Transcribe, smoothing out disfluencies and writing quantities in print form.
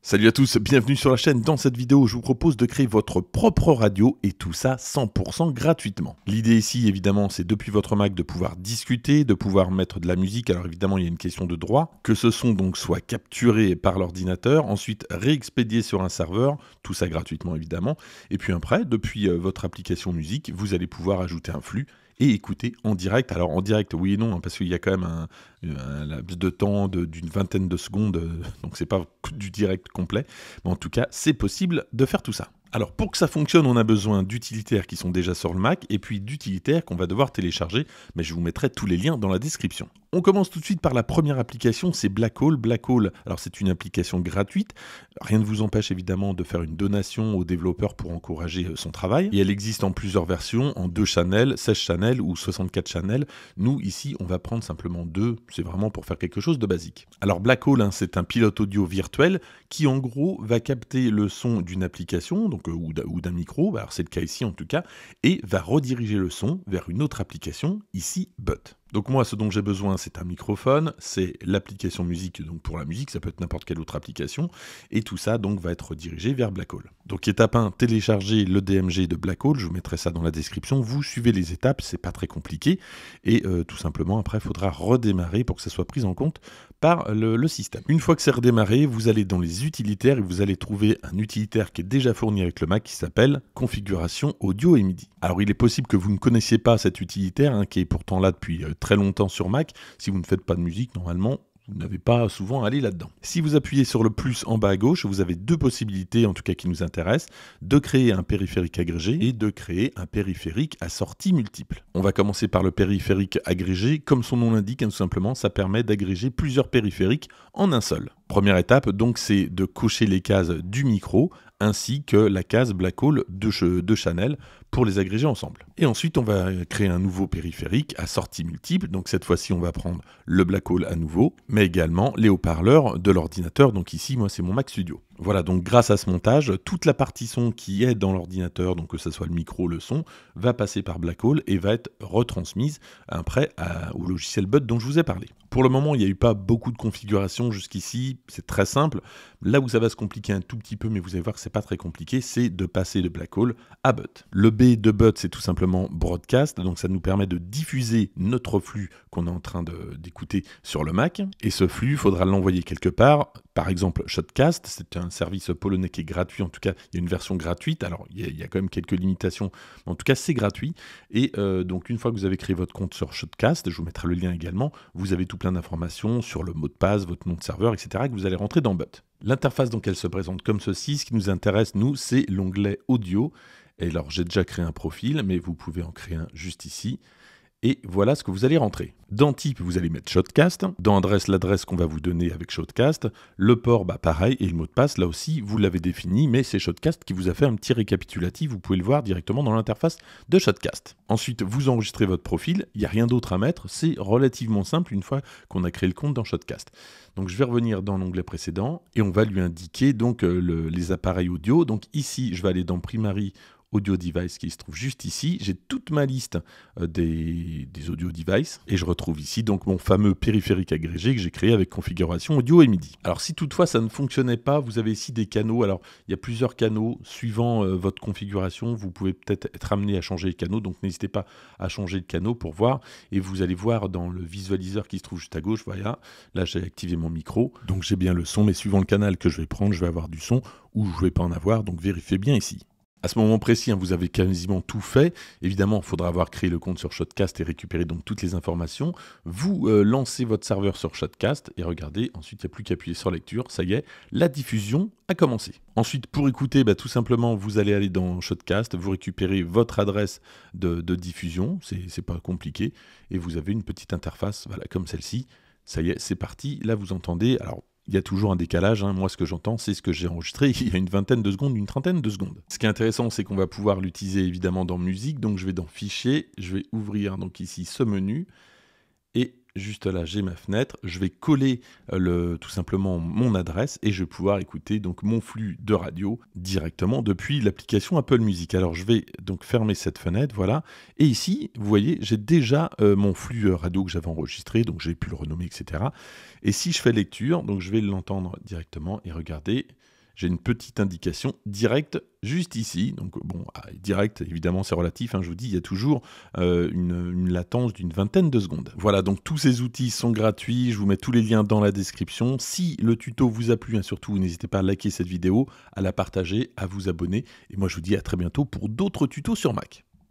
Salut à tous, bienvenue sur la chaîne. Dans cette vidéo, je vous propose de créer votre propre radio et tout ça 100% gratuitement. L'idée ici, évidemment, c'est depuis votre Mac de pouvoir discuter, de pouvoir mettre de la musique. Alors évidemment, il y a une question de droit, que ce son donc soit capturé par l'ordinateur, ensuite réexpédié sur un serveur, tout ça gratuitement évidemment. Et puis après, depuis votre application musique, vous allez pouvoir ajouter un flux et écouter en direct. Alors en direct, oui et non, hein, parce qu'il y a quand même un laps de temps d'une vingtaine de secondes, donc c'est pas du direct complet, mais en tout cas, c'est possible de faire tout ça. Alors pour que ça fonctionne, on a besoin d'utilitaires qui sont déjà sur le Mac et puis d'utilitaires qu'on va devoir télécharger, mais je vous mettrai tous les liens dans la description. On commence tout de suite par la première application, c'est Blackhole. Blackhole, alors c'est une application gratuite, rien ne vous empêche évidemment de faire une donation au développeur pour encourager son travail, et elle existe en plusieurs versions, en 2 channels, 16 channels ou 64 channels. Nous ici, on va prendre simplement 2, c'est vraiment pour faire quelque chose de basique. Alors Blackhole, c'est un pilote audio virtuel qui en gros va capter le son d'une application, donc ou d'un micro, alors c'est le cas ici en tout cas, et va rediriger le son vers une autre application, ici But. Donc moi, ce dont j'ai besoin, c'est un microphone, c'est l'application musique, donc pour la musique, ça peut être n'importe quelle autre application, et tout ça donc va être redirigé vers Blackhole. Donc étape 1, télécharger le DMG de Blackhole, je vous mettrai ça dans la description, vous suivez les étapes, c'est pas très compliqué, et tout simplement après, il faudra redémarrer pour que ça soit pris en compte par le système. Une fois que c'est redémarré, vous allez dans les utilitaires et vous allez trouver un utilitaire qui est déjà fourni avec le Mac qui s'appelle Configuration Audio et MIDI. Alors il est possible que vous ne connaissiez pas cet utilitaire, qui est pourtant là depuis très longtemps sur Mac. Si vous ne faites pas de musique, normalement, vous n'avez pas souvent à aller là-dedans. Si vous appuyez sur le plus en bas à gauche, vous avez 2 possibilités, en tout cas qui nous intéressent, de créer un périphérique agrégé et de créer un périphérique à sortie multiple. On va commencer par le périphérique agrégé. Comme son nom l'indique, tout simplement, ça permet d'agréger plusieurs périphériques en un seul. Première étape, donc, c'est de cocher les cases du micro ainsi que la case Blackhole de Channel pour les agréger ensemble. Et ensuite, on va créer un nouveau périphérique à sortie multiple. Donc cette fois-ci, on va prendre le Blackhole à nouveau, mais également les haut-parleurs de l'ordinateur. Donc ici, moi, c'est mon Mac Studio. Voilà, donc grâce à ce montage, toute la partie son qui est dans l'ordinateur, donc que ce soit le micro, le son, va passer par Blackhole et va être retransmise après au logiciel But dont je vous ai parlé. Pour le moment, il n'y a eu pas beaucoup de configuration jusqu'ici, c'est très simple. Là où ça va se compliquer un tout petit peu, mais vous allez voir que c'est pas très compliqué, c'est de passer de Blackhole à But. Le B de But, c'est tout simplement Broadcast, donc ça nous permet de diffuser notre flux qu'on est en train d'écouter sur le Mac. Et ce flux, il faudra l'envoyer quelque part, par exemple Shotcast, c'est un service polonais qui est gratuit, en tout cas il y a une version gratuite, alors il y a quand même quelques limitations, mais en tout cas c'est gratuit. Et donc une fois que vous avez créé votre compte sur Shotcast, je vous mettrai le lien également, vous avez tout plein d'informations sur le mot de passe, votre nom de serveur, etc. que vous allez rentrer dans But. L'interface donc elle se présente comme ceci. Ce qui nous intéresse nous, c'est l'onglet audio. Et alors j'ai déjà créé un profil, mais vous pouvez en créer un juste ici. Et voilà ce que vous allez rentrer. Dans type, vous allez mettre Shotcast. Dans adresse, l'adresse qu'on va vous donner avec Shotcast. Le port, pareil. Et le mot de passe, là aussi, vous l'avez défini, mais c'est Shotcast qui vous a fait un petit récapitulatif. Vous pouvez le voir directement dans l'interface de Shotcast. Ensuite, vous enregistrez votre profil. Il n'y a rien d'autre à mettre. C'est relativement simple une fois qu'on a créé le compte dans Shotcast. Donc je vais revenir dans l'onglet précédent et on va lui indiquer donc les appareils audio. Donc ici, je vais aller dans Primary Audio Device qui se trouve juste ici. J'ai toute ma liste des audio devices et je retrouve ici donc mon fameux périphérique agrégé que j'ai créé avec configuration audio et MIDI. Alors si toutefois ça ne fonctionnait pas, vous avez ici des canaux. Alors il y a plusieurs canaux suivant votre configuration. Vous pouvez peut-être être amené à changer les canaux, donc n'hésitez pas à changer le canal pour voir. Et vous allez voir dans le visualiseur qui se trouve juste à gauche, voilà, là j'ai activé mon micro, donc j'ai bien le son, mais suivant le canal que je vais prendre, je vais avoir du son ou je ne vais pas en avoir, donc vérifiez bien ici. À ce moment précis, vous avez quasiment tout fait. Évidemment, il faudra avoir créé le compte sur Shotcast et récupérer donc toutes les informations. Vous lancez votre serveur sur Shotcast et regardez, ensuite il n'y a plus qu'à appuyer sur lecture. Ça y est, la diffusion a commencé. Ensuite, pour écouter, tout simplement, vous allez aller dans Shotcast, vous récupérez votre adresse de diffusion, c'est pas compliqué, et vous avez une petite interface, voilà, comme celle-ci. Ça y est, c'est parti. Là, vous entendez. Alors, il y a toujours un décalage, moi ce que j'entends c'est ce que j'ai enregistré il y a une vingtaine de secondes, une trentaine de secondes. Ce qui est intéressant c'est qu'on va pouvoir l'utiliser évidemment dans musique, donc je vais dans fichier, je vais ouvrir donc ici ce menu, et juste là j'ai ma fenêtre, je vais coller tout simplement mon adresse et je vais pouvoir écouter donc mon flux de radio directement depuis l'application Apple Music. Alors je vais donc fermer cette fenêtre, voilà, et ici vous voyez j'ai déjà mon flux radio que j'avais enregistré, donc j'ai pu le renommer, etc. Et si je fais lecture, donc je vais l'entendre directement et regardez, j'ai une petite indication directe juste ici. Donc bon, direct, évidemment, c'est relatif. Je vous dis, il y a toujours une latence d'une vingtaine de secondes. Voilà, donc tous ces outils sont gratuits. Je vous mets tous les liens dans la description. Si le tuto vous a plu, surtout, n'hésitez pas à liker cette vidéo, à la partager, à vous abonner. Et moi, je vous dis à très bientôt pour d'autres tutos sur Mac.